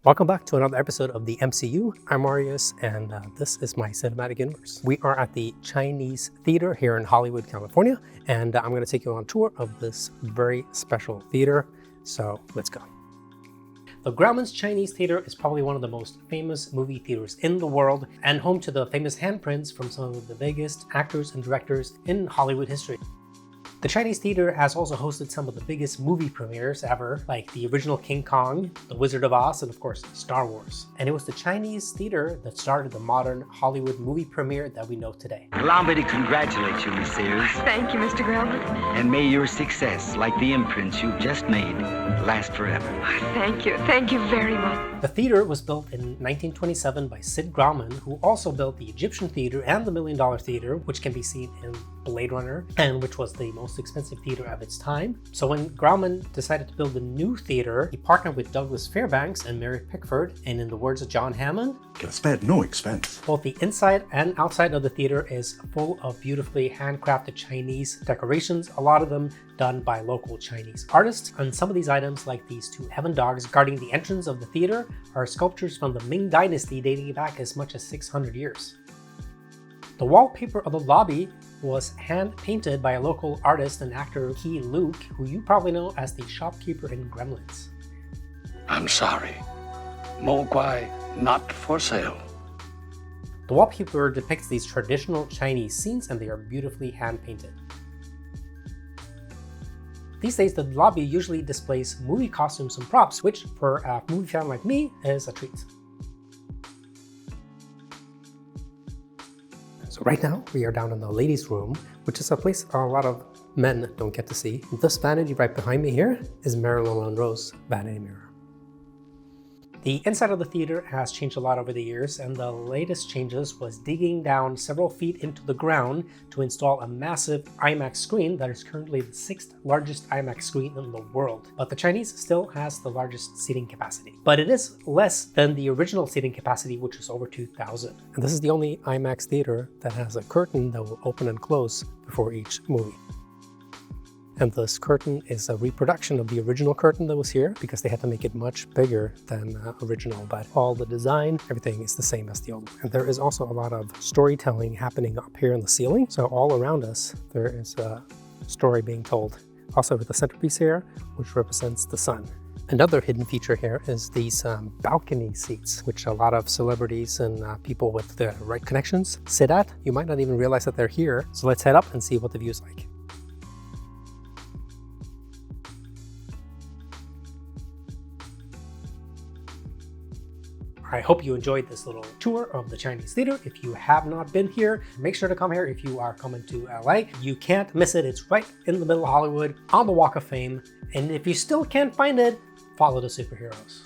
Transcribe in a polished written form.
Welcome back to another episode of the MCU. I'm Marius, and this is my cinematic universe. We are at the Chinese Theater here in Hollywood, California, and I'm going to take you on a tour of this very special theater. So let's go. The Grauman's Chinese Theater is probably one of the most famous movie theaters in the world and home to the famous handprints from some of the biggest actors and directors in Hollywood history. The Chinese Theater has also hosted some of the biggest movie premieres ever, like the original King Kong, The Wizard of Oz, and of course, Star Wars. And it was the Chinese Theater that started the modern Hollywood movie premiere that we know today. Allow me to congratulate you, Miss Sears. Thank you, Mr. Grauman. And may your success, like the imprints you've just made, last forever. Thank you. Thank you very much. The theater was built in 1927 by Sid Grauman, who also built the Egyptian Theater and the $1 Million Theater, which can be seen in Blade Runner, and which was the most expensive theater of its time. So when Grauman decided to build a new theater, he partnered with Douglas Fairbanks and Mary Pickford, and in the words of John Hammond, "Can spare no expense." Both the inside and outside of the theater is full of beautifully handcrafted Chinese decorations, a lot of them done by local Chinese artists. And some of these items, like these two heaven dogs guarding the entrance of the theater, are sculptures from the Ming Dynasty dating back as much as 600 years. The wallpaper of the lobby was hand-painted by a local artist and actor, Key Luke, who you probably know as the shopkeeper in Gremlins. I'm sorry. Mogwai not for sale. The wallpaper depicts these traditional Chinese scenes, and they are beautifully hand-painted. These days, the lobby usually displays movie costumes and props, which for a movie fan like me is a treat. So right now, we are down in the ladies' room, which is a place a lot of men don't get to see. This vanity right behind me here is Marilyn Monroe's vanity mirror. The inside of the theater has changed a lot over the years, and the latest changes was digging down several feet into the ground to install a massive IMAX screen that is currently the 6th largest IMAX screen in the world. But the Chinese still has the largest seating capacity. But it is less than the original seating capacity, which was over 2,000. And this is the only IMAX theater that has a curtain that will open and close before each movie. And this curtain is a reproduction of the original curtain that was here because they had to make it much bigger than original, but all the design, everything is the same as the old one. And there is also a lot of storytelling happening up here in the ceiling. So all around us, there is a story being told. Also with the centerpiece here, which represents the sun. Another hidden feature here is these balcony seats, which a lot of celebrities and people with the right connections sit at. You might not even realize that they're here. So let's head up and see what the view is like. I hope you enjoyed this little tour of the Chinese Theater. If you have not been here, make sure to come here if you are coming to LA. You can't miss it. It's right in the middle of Hollywood on the Walk of Fame. And if you still can't find it, follow the superheroes.